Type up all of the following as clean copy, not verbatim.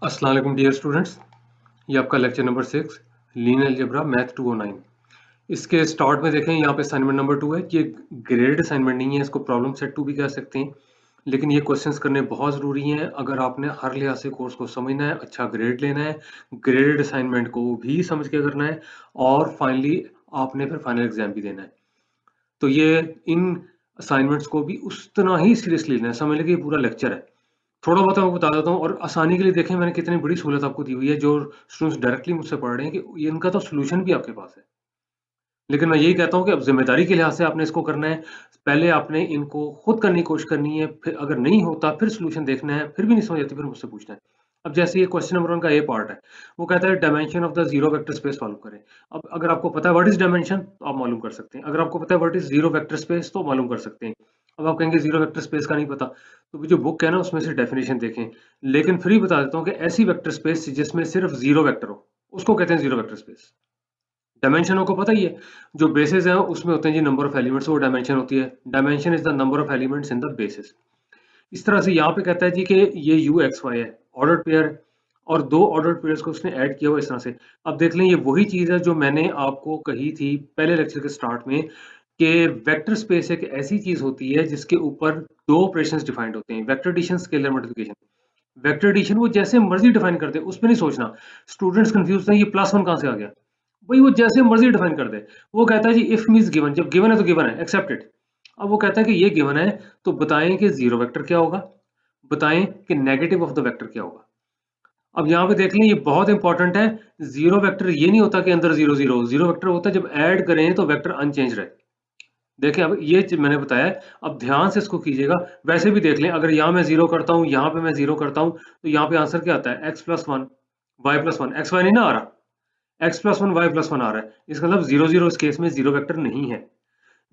अस्सलाम वालेकुम dear students, ये आपका lecture number 6 linear algebra math 209। इसके स्टार्ट में देखें यहाँ पे असाइनमेंट नंबर 2 है। ये ग्रेड असाइनमेंट नहीं है, इसको प्रॉब्लम सेट 2 भी कह सकते हैं, लेकिन ये क्वेश्चंस करने बहुत ज़रूरी हैं अगर आपने हर लिहाज से कोर्स को समझना है, अच्छा ग्रेड लेना है, ग्रेडेड असाइनमेंट को भी समझ के करना है और फाइनली आपने फिर फाइनल एग्जाम भी देना है। तो ये इन असाइनमेंट्स को भी उस तरह ही सीरियसली लेना है, समझ लीजिए पूरा लेक्चर है। थोड़ा बहुत मैं आपको बता देता हूँ और आसानी के लिए देखें मैंने कितनी बड़ी सहूलत आपको दी हुई है। जो स्टूडेंट्स डायरेक्टली मुझसे पढ़ रहे हैं कि ये इनका तो सॉल्यूशन भी आपके पास है, लेकिन मैं यही कहता हूँ कि अब जिम्मेदारी के लिहाज से आपने इसको करना है। पहले आपने इनको खुद करने की कोशिश करनी है, फिर अगर नहीं होता फिर सॉल्यूशन देखना है, फिर भी नहीं समझ आती फिर मुझसे पूछना है। अब जैसे ये क्वेश्चन नंबर 1 का ए पार्ट है, वो कहता है dimension of the zero vector space solve करें। अब अगर आपको पता है व्हाट इज डायमेंशन तो आप मालूम कर सकते हैं, अगर आपको पता है what is zero vector space तो मालूम कर सकते हैं। अब आप कहेंगे जीरो वेक्टर स्पेस का नहीं पता, तो जो बुक है ना उसमें से डेफिनेशन देखें। लेकिन फिर ही बता देता हूँ कि ऐसी वेक्टर स्पेस जिसमें सिर्फ जीरो वेक्टर हो उसको कहते हैं जीरो वेक्टर स्पेस। डायमेंशन को पता ही है, जो बेसिस है उसमें होते हैं जी नंबर ऑफ एलिमेंट्स, वो डायमेंशन होती है। Dimension is the number of elements in the basis. इस तरह से यहाँ पे कहता है जी कि ये यू एक्स वाई है, ऑर्डर्ड पेयर, और दो ऑर्डर्ड पेयर्स को उसने ऐड किया हुआ इस तरह से। अब देख लें ये वही चीज है जो मैंने आपको कही थी पहले लेक्चर के स्टार्ट में कि वेक्टर स्पेस एक ऐसी चीज होती है जिसके ऊपर दो ऑपरेशंस डिफाइंड होते हैं, vector addition, scalar multiplication. Vector addition वो जैसे मर्जी डिफाइन करते हैं, उसमें नहीं सोचना। स्टूडेंट्स कंफ्यूज हैं ये +1 कहाँ से आ गया, भाई वो जैसे मर्जी डिफाइन कर दे। वो कहता है जी इफ मींस गिवन, जब गिवन है तो गिवन है, एक्सेप्टेड। अब वो कहता है कि ये गिवन है तो बताएं कि जीरो वेक्टर क्या होगा, बताएं कि नेगेटिव ऑफ द वेक्टर क्या होगा। अब यहाँ पे देख लें ये बहुत इंपॉर्टेंट है। जीरो वेक्टर ये नहीं होता कि अंदर जीरो जीरो, जीरो वेक्टर होता है जब ऐड करें तो वेक्टर अनचेंज रहे। देखें अब ये मैंने बताया है, अब ध्यान से इसको कीजिएगा। वैसे भी देख लें, अगर यहाँ मैं जीरो करता हूँ, यहाँ पे मैं जीरो करता हूँ, तो यहाँ पे आंसर क्या आता है, x+1 y+1। एक्स वाई नहीं ना आ रहा, x+1 y+1 आ रहा है। इसका मतलब जीरो जीरो इस केस में जीरो वेक्टर नहीं है।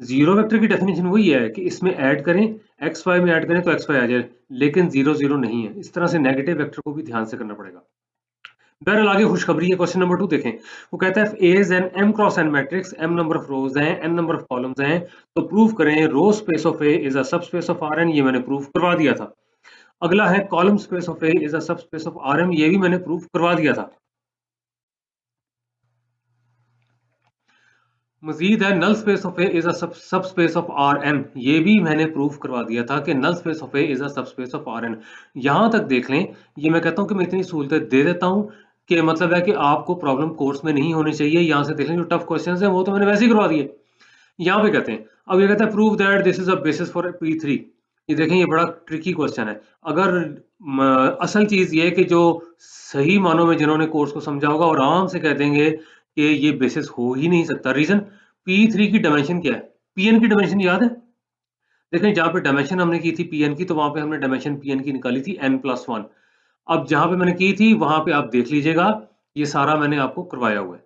जीरो वेक्टर की डेफिनेशन वही है कि इसमें ऐड करें, एक्स वाई में ऐड करें तो एक्स वाई आ जाए, लेकिन जीरो जीरो नहीं है। इस तरह से नेगेटिव वेक्टर को भी ध्यान से करना पड़ेगा। बहरहाल आगे खुशखबरी है, क्वेश्चन नंबर 2 देखें। वो कहता है A is an m cross n matrix, m number of rows हैं, n नंबर ऑफ कॉलम्स हैं, तो प्रूव करें row space of A is a subspace of Rn। ये मैंने प्रूव करवा दिया था। अगला है column space of A is a subspace of Rm, ये भी मैंने प्रूव करवा दिया था। मजीद है null space of A is a subspace of Rn, ये भी मैंने प्रूव करवा दिया था कि null space of A is a subspace of Rn। यहां तक देख लें, ये मैं कहता हूं कि मैं इतनी सहूलतें दे देता हूं कि मतलब है कि आपको प्रॉब्लम कोर्स में नहीं होनी चाहिए। यहां से देख लें जो टफ क्वेश्चंस हैं वो तो मैंने वैसे ही करवा दिए। यहाँ पे कहते हैं, अब ये कहता है prove that this is a basis for P3। ये देखें ये बड़ा ट्रिकी क्वेश्चन है। अगर असल चीज ये है कि जो सही मानों में जिन्होंने कोर्स को समझा होगा और आराम से कह देंगे कि ये बेसिस हो ही नहीं सकता। रीजन, P3 की डायमेंशन क्या है, Pn की डायमेंशन याद है। देखें जहाँ पे डायमेंशन हमने की थी Pn की, तो वहां पे हमने डायमेंशन Pn की निकाली थी n+1। अब जहां पे मैंने की थी वहां पे आप देख लीजिएगा, ये सारा मैंने आपको करवाया हुआ है।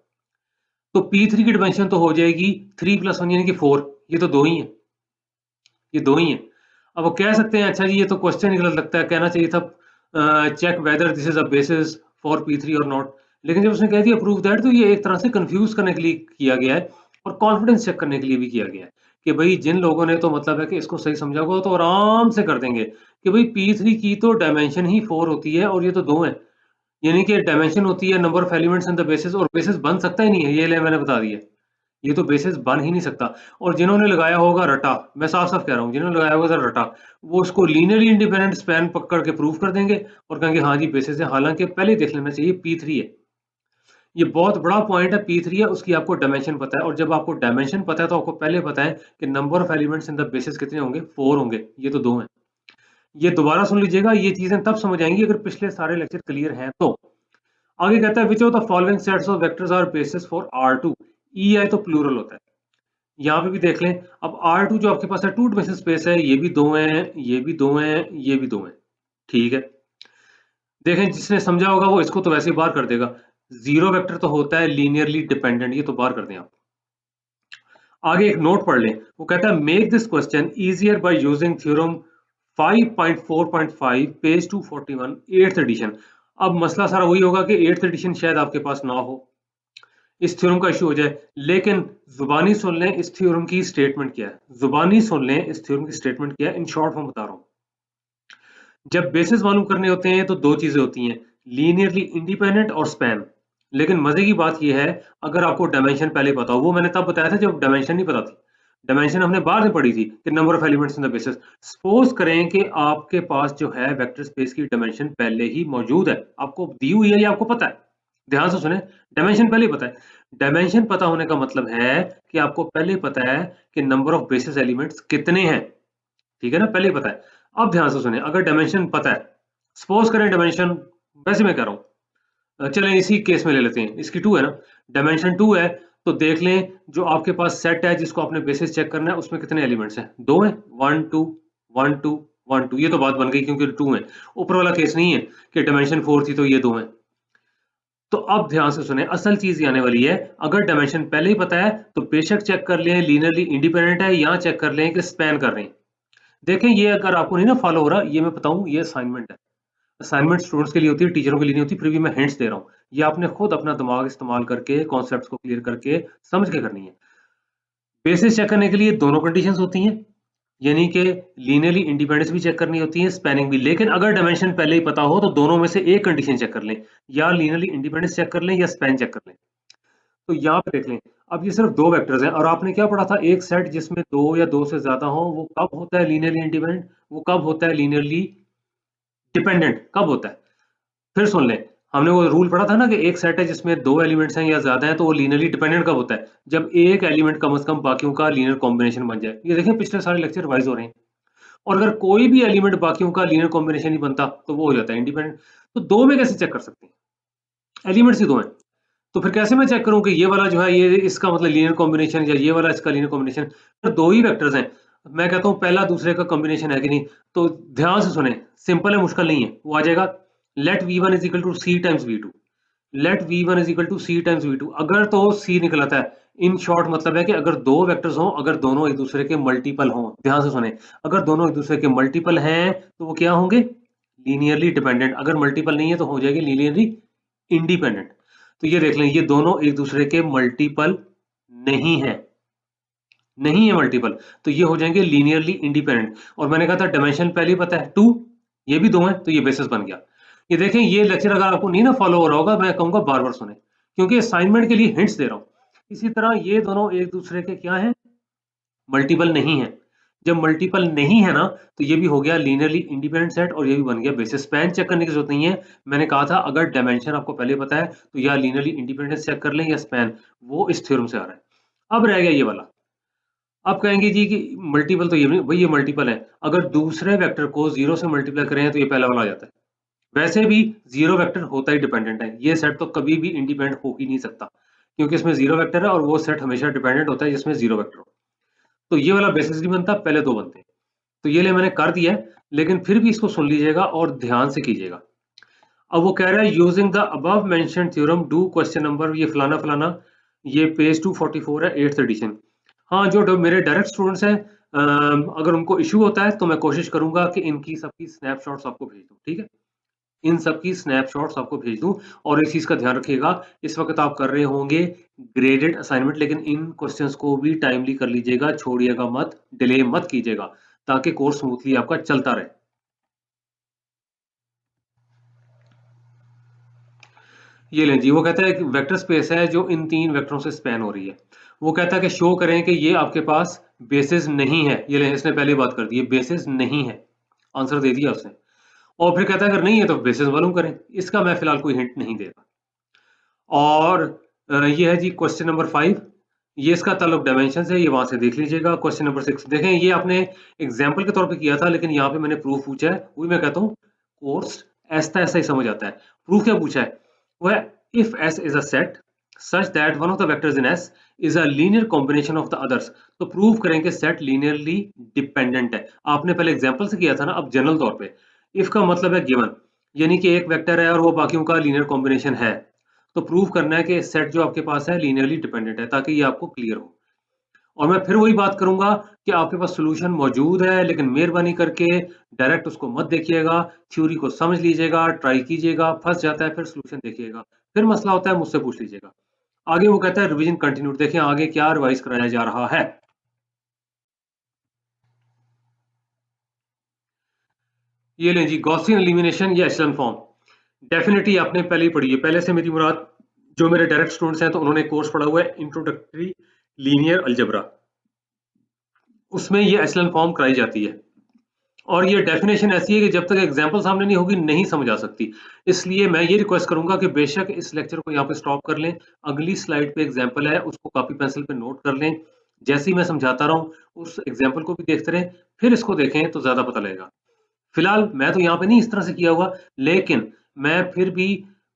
तो P3 की डायमेंशन तो हो जाएगी 3+1 यानी कि 4। ये तो दो ही है, ये दो ही है। अब वो कह सकते हैं अच्छा जी ये तो क्वेश्चन ही गलत लगता है, कहना चाहिए था check whether this is a basis for P3 और नॉट। लेकिन जब उसने कह दिया प्रूव दैट, तो ये एक तरह से कंफ्यूज करने के लिए किया गया है और कॉन्फिडेंस चेक करने के लिए भी किया गया है कि भाई जिन लोगों ने तो मतलब है कि इसको सही समझा होगा तो आराम से कर देंगे कि भाई P3 की तो डायमेंशन ही 4 होती है और ये तो 2 है, यानी कि डायमेंशन होती है number of elements in the basis, और बेसिस बन सकता ही नहीं है। ये ले मैंने बता दिया, ये तो बेसिस बन ही नहीं सकता। और जिन्होंने लगाया होगा रटा, मैं साफ-साफ कह रहा हूँ, जिन्होंने लगाया होगा रटा, वो उसको लीनियरली इंडिपेंडेंट स्पैन पकड़ के प्रूव कर देंगे और कहेंगे हाँ जी बेसिस है, हालांकि पहले ही देख लेना चाहिए P3 है। ये बहुत बड़ा पॉइंट है, P3 है, उसकी आपको डायमेंशन पता है, और जब आपको डायमेंशन पता है तो आपको पहले पता है कि number of elements in the basis कितने होंगे, 4 होंगे, ये तो 2 हैं। ये दोबारा सुन लीजिएगा, ये चीजें तब समझ आएंगी अगर पिछले सारे लेक्चर क्लियर हैं तो। आगे कहता है which of the following sets of vectors are basis for R2। ई आई तो प्लूरल होता है, यहाँ पे भी देख लें। अब R2 जो आपके पास है टू डिमेंशनल स्पेस है, ये भी 2 हैं, ये भी 2 हैं, ये भी 2 हैं, ठीक है। देखें जिसने समझा होगा वो इसको तो वैसे ही बाहर कर देगा। जीरो वेक्टर तो होता है लीनियरली डिपेंडेंट, ये तो बाहर कर दें आप। आगे एक नोट पढ़ लें, वो कहता है make this question easier by using theorem 5.4.5 page 241 8th edition. अब मसला सारा वही होगा कि 8th एडिशन शायद आपके पास ना हो, इस थ्योरम का इशू हो जाए। लेकिन जुबानी सुन लें इस थ्योरम की स्टेटमेंट क्या है, जुबानी सुन लें इस थ्योरम की स्टेटमेंट क्या है। इन शॉर्ट फॉर्म बता रहा हूं, जब बेसिस मालूम करने होते हैं तो दो चीजें होती हैं, लीनियरली इंडिपेंडेंट और स्पैन। लेकिन मजे की बात यह है, अगर आपको डायमेंशन पहले पता हो, वो मैंने तब बताया था जब डायमेंशन नहीं पता थी। डायमेंशन हमने बाद में पढ़ी थी कि number of elements in the basis. Suppose करें कि आपके पास जो है वेक्टर स्पेस की डायमेंशन पहले ही मौजूद है, आपको दी हुई है या आपको पता है। ध्यान से सुने, डायमेंशन पहले ही पता है। डायमेंशन पता होने का मतलब है कि आपको पहले ही पता है कि नंबर ऑफ बेसिस एलिमेंट्स कितने हैं। ठीक है ना, पहले ही पता है। अब ध्यान से सुने, अगर डायमेंशन पता है, सपोज करें डायमेंशन, वैसे मैं कह रहा हूँ, चलें इसी केस में ले लेते हैं, इसकी 2 है ना, डायमेंशन 2 है, तो देख लें जो आपके पास सेट है जिसको आपने बेसिस चेक करना है, उसमें कितने एलिमेंट्स हैं? 2 हैं, 1 2 1 2 1 2। ये तो बात बन गई क्योंकि 2 है। ऊपर वाला केस नहीं है कि डायमेंशन 4 थी तो ये 2 हैं। तो अब ध्यान से सुने, असल चीज ये आने वाली है। अगर डायमेंशन पहले ही पता है तो बेशक चेक कर लें लीनियरली इंडिपेंडेंट है, या चेक कर लें कि स्पैन कर रहे हैं। देखें, ये अगर आपको नहीं ना फॉलो हो रहा, ये मैं बताऊं, ये असाइनमेंट है। असाइनमेंट स्टूडेंट्स के लिए होती है, टीचरों के लिए नहीं होती, फिर भी मैं हिंट्स दे रहा हूँ। ये आपने खुद अपना दिमाग इस्तेमाल करके कॉन्सेप्ट्स को क्लियर करके समझ के करनी है। बेसिस चेक करने के लिए दोनों कंडीशंस होती हैं, यानी कि लीनियरली इंडिपेंडेंस भी चेक करनी होती है, स्पैनिंग भी। लेकिन अगर डायमेंशन पहले ही पता हो तो दोनों में से एक कंडीशन चेक कर लें, या लीनियरली इंडिपेंडेंस चेक कर लें या स्पैन चेक कर लें। तो यहाँ पे देख लें, अब ये सिर्फ दो वेक्टर्स हैं और आपने क्या पढ़ा था, एक सेट जिसमें दो या दो से ज्यादा हो वो कब होता है लीनियरली इंडिपेंडेंट, वो कब होता है लीनियरली डिपेंडेंट, कब होता है? फिर सुन लें, हमने वो रूल पढ़ा था ना कि एक सेट है जिसमें दो एलिमेंट्स हैं या ज्यादा हैं तो वो लीनियरली डिपेंडेंट कब होता है? जब एक एलिमेंट कम से कम बाकियों का लीनियर कॉम्बिनेशन बन जाए। ये देखें, पिछले सारे लेक्चर रिवाइज हो रहे हैं। और अगर कोई भी एलिमेंट बाकियों का लीनियर कॉम्बिनेशन नहीं बनता तो वो हो जाता है इंडिपेंडेंट। तो दो में कैसे चेक कर सकते हैं? एलिमेंट्स ही दो हैं, तो फिर कैसे मैं चेक करूं कि ये वाला जो है ये इसका मतलब लीनियर कॉम्बिनेशन या ये वाला इसका लीनियर कॉम्बिनेशन? तो दो ही वेक्टर्स हैं, मैं कहता हूं पहला दूसरे का कॉम्बिनेशन है कि नहीं। तो ध्यान से सुने, सिंपल है, मुश्किल नहीं है, वो आ जाएगा। Let v1 is equal to C times v2। Let v1 is equal to C times v2, अगर तो c निकलता है। इन शॉर्ट मतलब है कि अगर दो वेक्टर्स हों, अगर दोनों एक दूसरे के मल्टीपल हों, ध्यान से सुने, अगर दोनों एक दूसरे के मल्टीपल हैं तो वो क्या होंगे? Linearly dependent. अगर मल्टीपल नहीं है तो हो जाएगी लीनियरली इंडिपेंडेंट। तो ये देख लें, ये दोनों एक दूसरे के मल्टीपल नहीं है, नहीं है मल्टीपल, तो ये हो जाएंगे लीनियरली इंडिपेंडेंट। और मैंने कहा था डायमेंशन पहले ही पता है 2, ये भी 2 है, तो ये बेसिस बन गया। ये देखें, ये लेक्चर अगर आपको नहीं ना फॉलो हो रहा होगा, मैं कहूंगा बार बार सुने, क्योंकि असाइनमेंट के लिए हिंट्स दे रहा हूं। इसी तरह ये दोनों एक दूसरे के क्या है? मल्टीपल नहीं है। जब मल्टीपल नहीं है ना, तो ये भी हो गया लीनियरली इंडिपेंडेंट सेट और ये भी बन गया बेसिस। स्पैन चेक करने की जरूरत नहीं है, मैंने कहा था अगर डायमेंशन आपको पहले पता है तो या लीनियरली इंडिपेंडेंस चेक कर लें या स्पैन, वो इस थ्योरम से आ रहा है। अब रह गया ये वाला। अब कहेंगे जी कि मल्टीपल तो ये नहीं भाई, ये मल्टीपल है, अगर दूसरे वेक्टर को जीरो से मल्टीप्लाई करें तो ये पहला वाला आ जाता है। वैसे भी जीरो वेक्टर होता ही डिपेंडेंट है, ये सेट तो कभी भी इंडिपेंडेंट हो ही नहीं सकता, क्योंकि इसमें जीरो वेक्टर है और वो सेट हमेशा डिपेंडेंट होता है जिसमें जीरो वेक्टर हो। तो ये वाला बेसिस नहीं बनता, पहले दो बनते हैं। तो ये ले मैंने कर दिया है, लेकिन फिर भी इसको सुन लीजिएगा और ध्यान से कीजिएगा। अब वो कह रहा है using the above mentioned theorem do question number, ये फलाना फलाना, ये पेज 244 है, 8th एडिशन। हाँ, जो मेरे डायरेक्ट स्टूडेंट्स हैं, अगर उनको इशू होता है तो मैं कोशिश करूंगा कि इनकी सबकी स्नैपशॉट्स आपको भेज दूं, ठीक है? इन सबकी स्नैपशॉट्स आपको भेज दूं। और इस चीज का ध्यान रखिएगा, इस वक्त आप कर रहे होंगे ग्रेडेड असाइनमेंट, लेकिन इन क्वेश्चंस को भी टाइमली कर लीजिएगा, छोड़िएगा मत, डिले मत कीजिएगा, ताकि कोर्स स्मूथली आपका चलता रहे। ये लें जी, वो कहता है कि वेक्टर स्पेस है जो इन तीन वेक्टरों से स्पैन हो रही है। वो कहता है कि शो करें कि ये आपके पास बेसिस नहीं है। ये लें, इसने पहले बात कर दी है, बेसिस नहीं है, आंसर दे दिया उसने। और फिर कहता है अगर नहीं है तो बेसिस मालूम करें। इसका मैं फिलहाल कोई हिंट नहीं दे रहा। और ये है जी क्वेश्चन नंबर 5, ये इसका ताल्लुक डायमेंशन से, ये वहां से देख लीजिएगा। क्वेश्चन नंबर 6 देखें, ये आपने एग्जाम्पल के तौर पे किया था, लेकिन यहाँ पे मैंने प्रूफ पूछा है। वही मैं कहता हूँ कोर्स ऐसा ऐसा ही समझ आता है। प्रूफ क्या पूछा है? वो है if S is a set such that one of the vectors in S is a linear combination of the others. तो प्रूफ करेंगे सेट लीनियरली डिपेंडेंट है। आपने पहले एग्जाम्पल से किया था ना, अब जनरल तौर पे इफ का मतलब है गिवन, यानी कि एक वेक्टर है और वो बाकियों का लीनियर कॉम्बिनेशन है। तो प्रूव करना है कि सेट जो आपके पास है लीनियरली डिपेंडेंट है, ताकि ये आपको क्लियर हो। और मैं फिर वही बात करूंगा कि आपके पास सॉल्यूशन मौजूद है, लेकिन मेहरबानी करके डायरेक्ट उसको मत देखिएगा, थ्योरी को समझ लीजिएगा, ट्राई कीजिएगा, फंस जाता है फिर सॉल्यूशन देखिएगा, फिर मसला होता है मुझसे पूछ लीजिएगा। आगे वो कहता है रिवीजन कंटिन्यू। देखिए आगे क्या रिवाइज कराया जा रहा है। ये लें जी, गॉसियन एलिमिनेशन या एशेलन फॉर्म। डेफिनेटली आपने पहले ही पढ़ी है, पहले से मेरी मुराद जो मेरे डायरेक्ट स्टूडेंट्स हैं तो उन्होंने कोर्स पढ़ा हुआ है इंट्रोडक्टरी लीनियर अलजेब्रा, उसमें ये एशेलन फॉर्म कराई जाती है और ये डेफिनेशन ऐसी है कि जब तक एग्जाम्पल सामने नहीं होगी नहीं समझ आ सकती। इसलिए मैं ये रिक्वेस्ट करूंगा कि बेशक इस लेक्चर को यहाँ पे स्टॉप कर लें, अगली स्लाइड पे एग्जाम्पल है उसको कॉपी पेंसिल पे नोट कर लें, जैसे ही मैं समझाता रहूं उस एग्जाम्पल को भी देखते रहें, फिर इसको देखें तो ज्यादा पता लगेगा। फिलहाल मैं तो यहाँ पे नहीं इस तरह से किया हुआ, लेकिन मैं फिर भी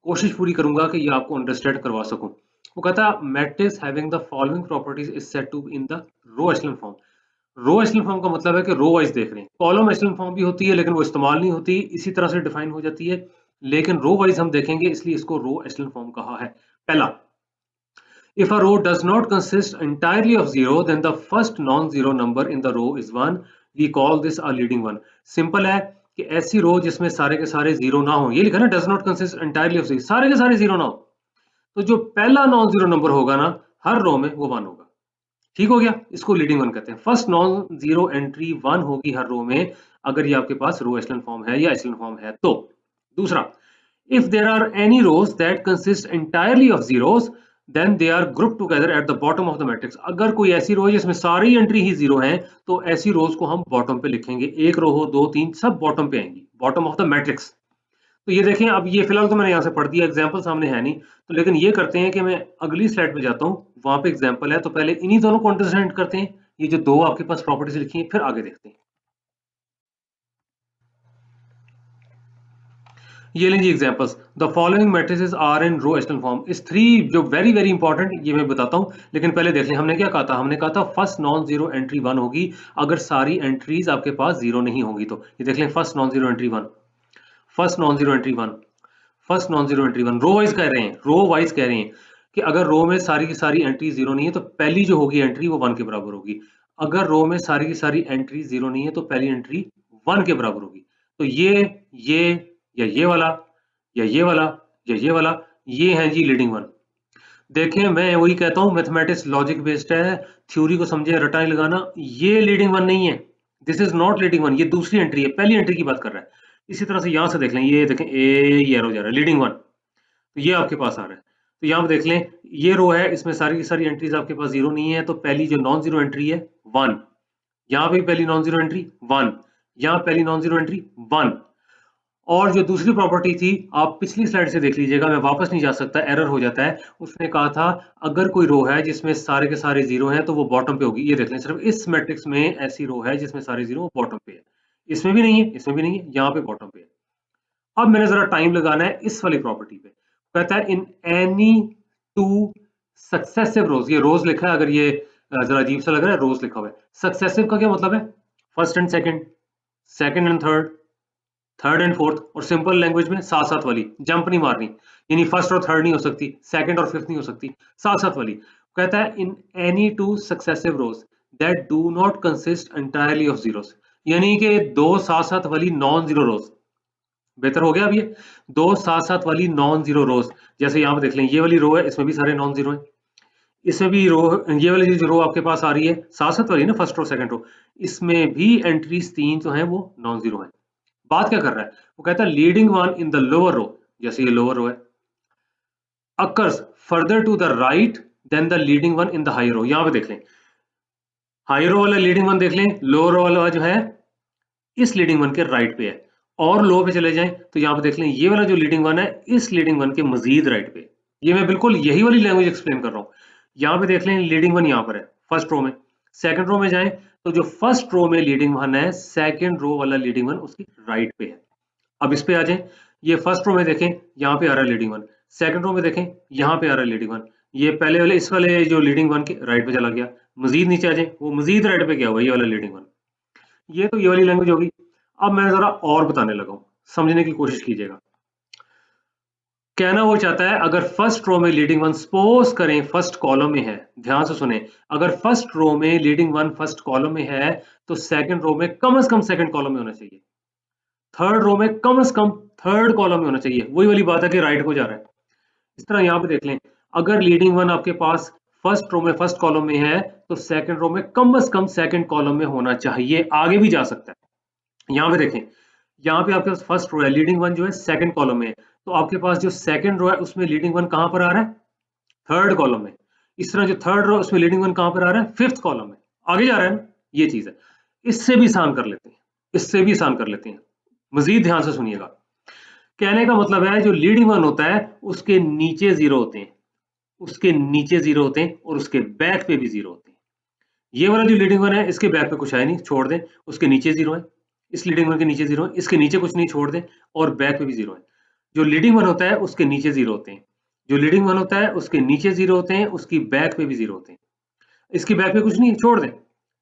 कोशिश पूरी करूंगा कि ये आपको अंडरस्टैंड करवा सकूं। वो कहता matrix having the following properties is said to in the row echelon form. Row echelon form का मतलब है कि रो वाइज देख रहे हैं, कॉलम एशेलन फॉर्म भी होती है लेकिन वो इस्तेमाल नहीं होती, इसी तरह से डिफाइन हो जाती है, लेकिन रो वाइज हम देखेंगे इसलिए इसको रो एशेलन फॉर्म कहा है। पहला, if a row does not consist entirely of zero then the first non-zero number in the row is 1, we call this a leading one। Simple है कि ऐसी रो जिसमें सारे के सारे जीरो ना हो, ये लिखा ना does not consist entirely of zero, सारे के सारे जीरो ना हो, तो जो पहला नॉन जीरो नंबर होगा ना हर रो में वो 1 होगा। ठीक हो गया, इसको लीडिंग वन कहते हैं। फर्स्ट नॉन जीरो एंट्री 1 होगी हर रो में अगर ये आपके पास रो एशेलन फॉर्म है या एशेलन फॉर्म है तो। दूसरा, if there are any rows that consist entirely of zeros then they are grouped together at the bottom of the matrix। अगर कोई ऐसी रो है जिसमें सारी एंट्री ही जीरो हैं तो ऐसी रोज को हम बॉटम पे लिखेंगे, एक रो हो 2 3 सब बॉटम पे आएंगी, बॉटम ऑफ द मैट्रिक्स। तो ये देखें, अब ये फिलहाल तो मैंने यहाँ से पढ़ दिया, एग्जाम्पल सामने है नहीं, तो लेकिन ये करते हैं कि मैं अगली स्लाइड पे जाता हूँ, वहां पे एग्जाम्पल है, तो पहले इन्हीं दोनों को अंडरस्टैंड करते हैं, ये जो दो आपके पास प्रॉपर्टीज लिखी हैं, फिर आगे देखते हैं। ये लें जी examples, the following matrices are in row echelon form. इस थ्री जो वेरी वेरी इंपॉर्टेंट, ये मैं बताता हूँ, लेकिन पहले देख लें हमने क्या कहा था। हमने कहा था फर्स्ट नॉन जीरो एंट्री 1 होगी अगर सारी एंट्रीज आपके पास जीरो नहीं होगी तो। ये देख लें, first non zero entry 1, first non zero entry 1, first non zero entry 1, row wise कह रहे हैं, रो वाइज कह रहे हैं कि अगर रो में सारी की सारी एंट्री जीरो नहीं है तो पहली जो होगी एंट्री वो 1 के बराबर होगी। अगर रो में सारी की सारी एंट्री जीरो नहीं है तो पहली एंट्री 1 के बराबर होगी। तो ये या ये वाला या ये वाला या ये वाला, ये है जी लीडिंग वन। देखें, मैं वही कहता हूं मैथमेटिक्स लॉजिक बेस्ड है, थ्योरी को समझे, रटा नहीं लगाना। ये लीडिंग वन नहीं है, this is not leading one, ये दूसरी एंट्री है, पहली एंट्री की बात कर रहा है। इसी तरह से यहां से देख लें, ये देखें ये एरो जा रहा है लीडिंग वन, तो ये आपके पास आ रहा है। तो यहां पे देख लें, ये रो है, इसमें सारी की सारी एंट्रीज आपके पास जीरो नहीं है, तो पहली जो नॉन जीरो एंट्री है 1, यहाँ पे पहली नॉन जीरो एंट्री 1, यहाँ पहली नॉन जीरो एंट्री 1। और जो दूसरी प्रॉपर्टी थी, आप पिछली स्लाइड से देख लीजिएगा, मैं वापस नहीं जा सकता, एरर हो जाता है। उसने कहा था अगर कोई रो है जिसमें सारे के सारे जीरो हैं तो वो बॉटम पे होगी। ये देख लें, सिर्फ इस मैट्रिक्स में ऐसी रो है जिसमें सारे जीरो वो बॉटम पे है, इसमें भी नहीं है, इसमें भी नहीं है, यहाँ पे बॉटम पे है। अब मैंने जरा टाइम लगाना है इस वाली प्रॉपर्टी पे। कहता है इन एनी टू सक्सेसिव रोज, ये रोज लिखा है, अगर ये जरा अजीब सा लग रहा है, रोज लिखा हुआ है। सक्सेसिव का क्या मतलब है? First and second, second and third, third and fourth, और सिंपल लैंग्वेज में साथ साथ वाली, जंप नहीं मारनी, यानी फर्स्ट और थर्ड नहीं हो सकती, सेकंड और फिफ्थ नहीं हो सकती, साथ साथ वाली। कहता है in any two successive rows that do not consist entirely of zeros, यानी कि दो साथ साथ वाली नॉन जीरो रोज। बेहतर हो गया। अब ये दो साथ साथ वाली नॉन जीरो रोज, जैसे यहाँ पे देख लें, ये वाली रो है, इसमें भी सारे नॉन जीरो है, इसमें भी रो, ये वाली जो रो आपके पास आ रही है साथ साथ वाली ना, फर्स्ट रो सेकंड रो, इसमें भी एंट्रीज 3 जो है वो नॉन जीरो है। बात क्या कर रहा है? वो कहता है leading one in the lower row, जैसे ये लोअर रो है, occurs further to the right than the leading one in the high row. यहां पे देख लें, हाई रो वाला लीडिंग वन देख लें, लोअर रो वाला जो है इस लीडिंग वन के राइट पे है। और लो पे चले जाएं तो यहां पे देख लें, ये वाला जो लीडिंग वन है इस लीडिंग वन के मजीद राइट पे। ये मैं बिल्कुल यही वाली लैंग्वेज एक्सप्लेन कर रहा हूं। यहां पे देख लें, लीडिंग वन यहां पर है फर्स्ट रो में, सेकंड रो में जाएं तो जो फर्स्ट रो में लीडिंग वन है, सेकंड रो वाला लीडिंग वन उसकी राइट पे है। अब इस पे आ जाएं, ये फर्स्ट रो में देखें, यहाँ पे आ रहा है लीडिंग वन, सेकंड रो में देखें, यहाँ पे आ रहा है लीडिंग वन, ये पहले वाले इस वाले जो लीडिंग वन के राइट पे चला गया, मजीद नीचे आ जाए, वो मजीद राइट पे गया हुआ ये वाला लीडिंग वन। ये तो ये वाली लैंग्वेज होगी। अब मैं जरा और बताने लगा हूं, समझने की कोशिश कीजिएगा। कहना वो चाहता है अगर फर्स्ट रो में लीडिंग वन सपोज करें फर्स्ट कॉलम में है, ध्यान से सुने, अगर फर्स्ट रो में लीडिंग वन फर्स्ट कॉलम में है तो सेकंड रो में कम से कम सेकंड कॉलम में होना चाहिए, थर्ड रो में कम से कम थर्ड कॉलम में होना चाहिए। वही वाली बात है कि राइट को जा रहा है। इस तरह यहाँ पे देख लें, अगर लीडिंग वन आपके पास फर्स्ट रो में फर्स्ट कॉलम में है तो सेकंड रो में कम से कम सेकंड कॉलम में होना चाहिए, आगे भी जा सकता है। यहाँ पे देखें, यहाँ पे आपके पास फर्स्ट रो है, लीडिंग वन जो है सेकंड कॉलम में है, तो आपके पास जो सेकंड रो है उसमें लीडिंग वन कहां पर आ रहा है? थर्ड कॉलम में। इस तरह जो थर्ड रो उसमें लीडिंग वन कहां पर आ रहा है? फिफ्थ कॉलम में। आगे जा रहा है ना, ये चीज है। इससे भी आसान कर लेते हैं, इससे भी आसान कर लेते हैं, मजीद ध्यान से सुनिएगा। कहने का मतलब है जो लीडिंग वन होता है उसके नीचे जीरो होते हैं, उसके नीचे जीरो होते हैं और उसके बैक पे भी जीरो होते हैं। ये वाला जो लीडिंग वन है इसके बैक पे कुछ है नहीं, छोड़ दें, उसके नीचे जीरो है। इस लीडिंग वन के नीचे जीरो है, इसके नीचे कुछ नहीं, छोड़ दें, और बैक पे भी जीरो है। जो लीडिंग वन होता है उसके नीचे जीरो होते हैं, जो लीडिंग वन होता है उसके नीचे जीरो होते हैं, उसकी बैक पे भी जीरो होते हैं। इसकी बैक पे कुछ नहीं है, छोड़ दें,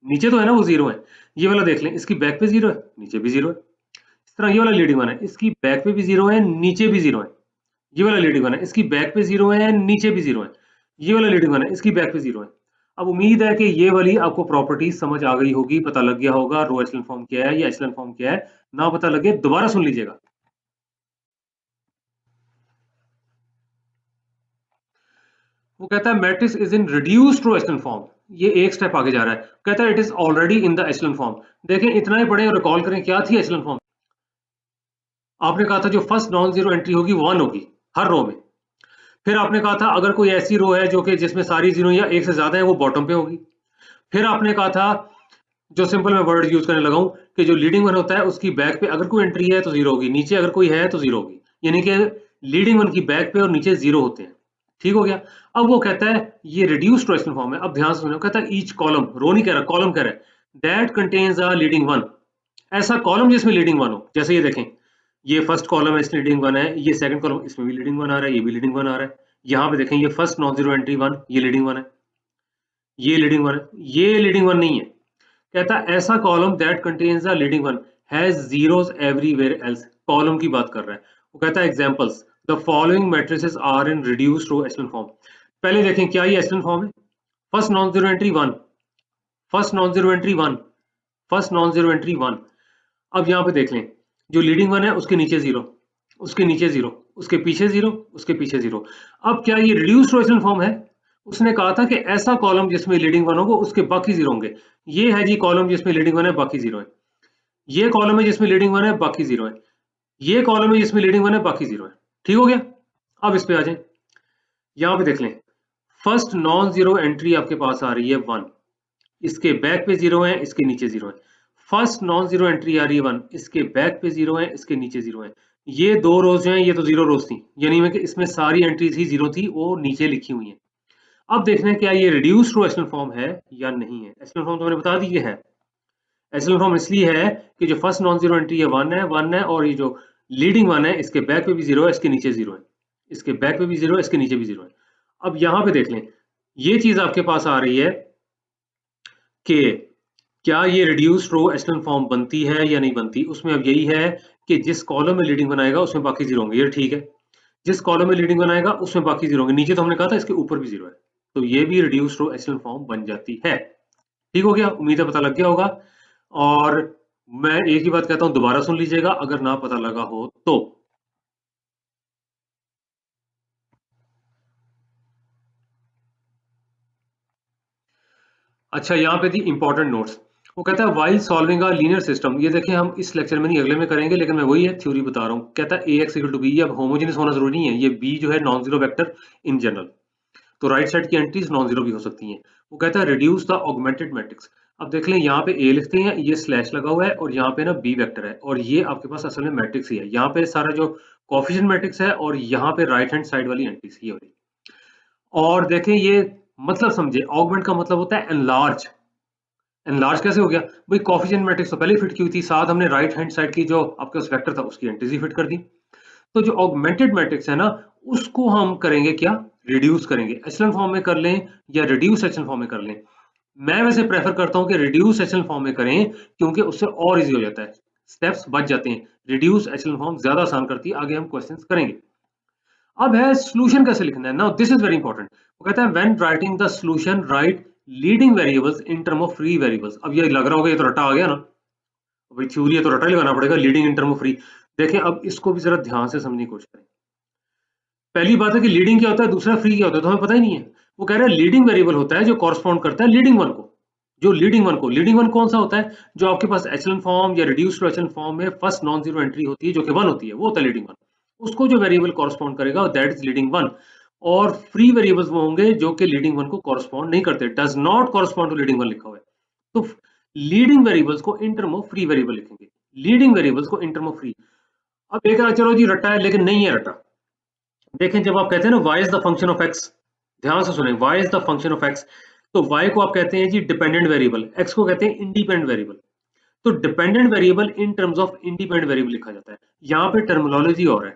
नीचे तो है ना वो जीरो है। ये वाला देख लें, इसकी बैक पे जीरो है, नीचे भी जीरो है। इस तरह ये वाला लीडिंग वन है, इसकी बैक पे भी जीरो है, नीचे भी जीरो है। ये वाला लीडिंग वन है, इसकी बैक पे जीरो है, नीचे भी जीरो है। ये वाला लीडिंग वन है, इसकी बैक पे जीरो है। अब उम्मीद है कि ये वाली आपको प्रॉपर्टी समझ आ गई होगी, पता लग गया होगा रो एचेलॉन फॉर्म क्या है या एचेलॉन फॉर्म क्या है। ना पता लगे दोबारा सुन लीजिएगा। वो कहता है matrix is in reduced to echelon form. ये एक स्टेप आगे जा रहा है, कहता है it is already in the echelon form. देखें इतना ही पढ़े और रिकॉल करें क्या थी एचेलॉन फॉर्म। आपने कहा था जो फर्स्ट नॉन जीरो एंट्री होगी वन होगी हर रो में। फिर आपने कहा था अगर कोई ऐसी रो है जो कि जिसमें सारी जीरो या एक से ज्यादा है वो बॉटम पे होगी। फिर आपने कहा था, जो सिंपल मैं वर्ड यूज करने लगा हूं, कि जो लीडिंग वन होता है उसकी बैक पे अगर कोई एंट्री है तो जीरो होगी, नीचे अगर कोई है तो जीरो होगी। यानी कि लीडिंग वन की बैक पे और नीचे जीरो होते हैं। ठीक हो गया। अब वो कहता है ये रिड्यूस्ड टू एचेलॉन फॉर्म है। अब ध्यान से सुनो, कहता है ईच कॉलम, रो नहीं कह रहा, कॉलम कह रहा है, that contains a leading one. ऐसा कॉलम जिसमें लीडिंग वन हो, जैसे ये देखें, ये फर्स्ट कॉलम है इसमें लीडिंग वन है, ये सेकंड कॉलम इसमें भी लीडिंग वन आ रहा है, ये भी लीडिंग वन आ रहा है। यहाँ पे देखें ये first non zero entry one, ये लीडिंग वन है, ये लीडिंग वन है, ये लीडिंग वन नहीं है। कहता है ऐसा column that contains the leading one has zeros everywhere else. Column की बात कर रहा है। वो कहता है examples, the following matrices are in reduced to echelon form. पहले देखें क्या ये एचेलॉन फॉर्म है। First non zero entry one, first non zero entry one, first non zero entry one. अब यहाँ पे देख लें, जो लीडिंग वन है उसके नीचे जीरो, उसके नीचे जीरो, उसके पीछे जीरो, उसके पीछे जीरो। अब क्या ये रिड्यूस्ड टू एचेलॉन फॉर्म है? उसने कहा था कि ऐसा कॉलम जिसमें लीडिंग वन होगा उसके बाकी जीरो होंगे। ये है जी कॉलम जिसमें लीडिंग वन है बाकी जीरो है। ये कॉलम है जिसमें लीडिंग वन है बाकी जीरो है। ये कॉलम है जिसमें लीडिंग वन है बाकी जीरो है। ठीक हो गया। अब इस पे आ जाए, यहां पे देख लें, फर्स्ट नॉन जीरो एंट्री आपके पास आ रही है वन, इसके बैक पे जीरो है, इसके नीचे जीरो है। फर्स्ट नॉन जीरो एंट्री आ रही है वन, इसके बैक पे जीरो है, इसके नीचे जीरो है। ये दो रोज जो है ये तो जीरो रोज थी, यानी मैं कि इसमें सारी एंट्री थी जीरो थी, वो नीचे लिखी हुई है। अब देखना है क्या ये रिड्यूस्ड टू एचेलॉन फॉर्म है या नहीं है। एचेलॉन फॉर्म तो मैंने बता दी है। एचेलॉन फॉर्म इसलिए है कि जो फर्स्ट नॉन जीरो एंट्री है वन है, और ये जो लीडिंग वन है इसके बैक पे भी जीरो है, इसके नीचे जीरो है, इसके बैक पे भी जीरो है, इसके नीचे भी जीरो है। अब यहां पे देख लें, ये चीज आपके पास आ रही है कि क्या ये रिड्यूस्ड रो एचेलॉन फॉर्म बनती है या नहीं बनती। उसमें अब यही है कि जिस कॉलम में लीडिंग बनाएगा उसमें बाकी जीरो होंगे, ये ठीक है। जिस कॉलम में लीडिंग बनाएगा उसमें बाकी जीरो होंगे, नीचे तो हमने कहा था इसके ऊपर भी जीरो है, तो ये भी रिड्यूस्ड रो एचेलॉन फॉर्म बन जाती है। ठीक हो गया, उम्मीद है पता लग गया होगा। और मैं एक ही बात कहता हूं, दोबारा सुन लीजिएगा अगर ना पता लगा हो तो। अच्छा, यहाँ पे थी इंपॉर्टेंट नोट्स। वो कहता है while solving a linear system, ये देखें हम इस लेक्चर में नहीं अगले में करेंगे, लेकिन मैं वही है थ्योरी बता रहा हूँ। कहता है ए एक्स इक्वल टू बी, अब होमोजेनियस होना जरूरी नहीं है, ये बी जो है non zero vector in general, तो राइट साइड की एंट्रीज नॉन जीरो भी हो सकती हैं। वो कहता है रिड्यूस द ऑगमेंटेड मैट्रिक्स। अब देख लें यहाँ पे ए लिखते हैं, ये स्लैश लगा हुआ है, और यहाँ पे ना बी वेक्टर है, और ये आपके पास असल में मैट्रिक्स ही है। यहाँ पे सारा जो कोफिशिएंट मैट्रिक्स है, और यहाँ पे राइट हैंड साइड वाली एंट्रीज ये वाली। और देखें ये मतलब समझे, ऑगमेंट का मतलब होता है एनलार्ज। एनलार्ज कैसे हो गया भाई, कोफिशिएंट मैट्रिक्स तो पहले ही फिट की हुई थी, साथ हमने राइट हैंड साइड की जो आपके पास वेक्टर था उसकी एंट्रीज ही फिट कर दी। तो जो ऑगमेंटेड मैट्रिक्स है ना, उसको हम करेंगे क्या, रिड्यूस करेंगे। एचेलॉन फॉर्म में कर लें या रिड्यूस एचेलॉन फॉर्म में कर लें। मैं वैसे प्रेफर करता हूं कि रिड्यूस एचेलॉन फॉर्म में करें, क्योंकि उससे और इजी हो जाता है, स्टेप्स बच जाते हैं। रिड्यूस एचेलॉन फॉर्म ज्यादा आसान करती है, आगे हम क्वेश्चंस करेंगे। अब है सॉल्यूशन कैसे लिखना है। Now this is very important. वो कहता है when writing the solution right leading variables in term of free variables. अब ये लग रहा होगा ये तो रटा आ गया ना, भाई थ्योरी है तो रटा ही लगाना पड़ेगा, leading in term of free. देखें अब इसको भी जरा ध्यान से समझने की कोशिश करें। पहली बात है कि लीडिंग क्या होता है, दूसरा फ्री क्या होता है, तो हमें पता ही नहीं है। वो कह रहा है लीडिंग वेरिएबल होता है जो कॉरस्पॉन्ड करता है लीडिंग वन को, जो लीडिंग वन कौन सा होता है, जो आपके पास एचलन फॉर्म या रिड्यूस्ड टू एचलन फॉर्म में फर्स्ट नॉन जीरो एंट्री होती है जो कि 1 होती है, वो होता है लीडिंग वन। उसको जो वेरिएबल कॉरस्पॉन्ड करेगा दैट इज लीडिंग वन। और फ्री वेरिएबल्स वो होंगे जो कि लीडिंग वन को कॉरस्पॉन्ड नहीं करते, does not correspond to leading one लिखा हुआ है। तो लीडिंग वेरिएबल्स को in term of free variable लिखेंगे, लीडिंग वेरिएबल्स को इन टर्म ऑफ फ्री। अब एक चलो जी रट्टा है, लेकिन नहीं है रट्टा। देखें जब आप कहते हैं ना y is the function of x, ध्यान से सुने, y is the function of x, तो y को आप कहते हैं जी डिपेंडेंट वेरिएबल, x को कहते हैं इंडिपेंडेंट वेरिएबल। तो dependent variable in terms of independent variable लिखा जाता है। यहाँ पे टर्मिनोलॉजी और है,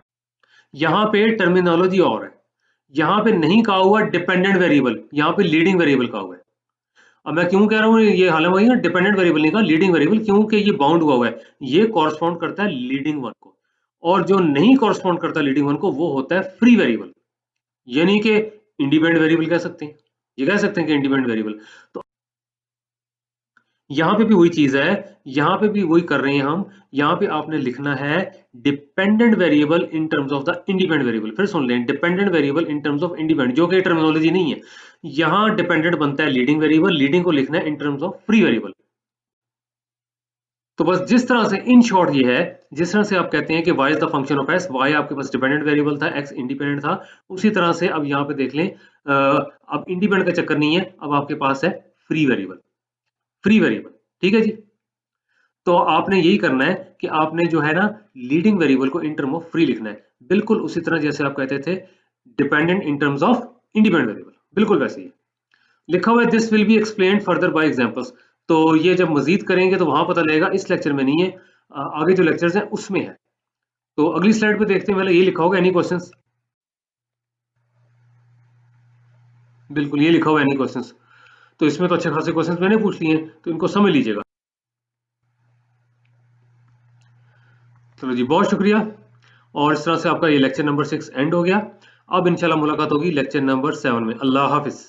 यहाँ पे टर्मिनोलॉजी और है, यहाँ पे नहीं कहा हुआ डिपेंडेंट वेरिएबल, यहाँ पे लीडिंग वेरिएबल कहा हुआ है। अब मैं क्यों कह रहा हूँ ये, हालांकि डिपेंडेंट वेरिएबल नहीं कहा, लीडिंग वेरिएबल, क्योंकि ये बाउंड हुआ है, ये कॉरस्पॉन्ड करता है लीडिंग वन को, और जो नहीं कॉरस्पॉन्ड करता लीडिंग वन को वो होता है फ्री वेरिएबल, यानी कि इंडिपेंडेंट वेरिएबल कह सकते हैं, ये कह सकते हैं कि इंडिपेंडेंट वेरिएबल। तो यहाँ पे भी वही चीज है, यहाँ पे भी वही कर रहे हैं हम, यहाँ पे आपने लिखना है dependent variable in terms of the independent variable. फिर सुन लें, dependent variable in terms of independent, जो कि टर्मिनोलॉजी नहीं है। यहाँ डिपेंडेंट बनता है लीडिंग वेरिएबल, लीडिंग को लिखना है in terms of free variable. तो बस जिस तरह से इन शॉर्ट ये है, जिस तरह से आप कहते हैं कि y is the function of s, y आपके पास डिपेंडेंट वेरिएबल था, x इंडिपेंडेंट था, उसी तरह से अब यहाँ पे देख लें, अब इंडिपेंडेंट का चक्कर नहीं है, अब आपके पास है फ्री वेरिएबल, फ्री वेरिएबल, ठीक है जी। तो आपने यही करना है कि आपने जो है ना लीडिंग वेरिएबल को इन टर्म ऑफ फ्री लिखना है, बिल्कुल उसी तरह जैसे आप कहते थे dependent in terms of independent variable, बिल्कुल वैसे ही लिखा हुआ है। This will be explained further bye examples. तो ये जब मजीद करेंगे तो वहां पता लगेगा, इस लेक्चर में नहीं है, आगे जो लेक्चर्स हैं उसमें है। तो अगली स्लाइड पे देखते हैं, पहले ये लिखा होगा एनी क्वेश्चंस, बिल्कुल ये लिखा हुआ है एनी क्वेश्चंस। तो इसमें तो अच्छे खासे क्वेश्चंस मैंने पूछ लिए हैं, तो इनको समझ लीजिएगा। चलो जी, बहुत शुक्रिया। और इस तरह से आपका ये लेक्चर नंबर 6 एंड हो गया। अब इंशाल्लाह मुलाकात होगी लेक्चर नंबर 7 में। अल्लाह हाफिज।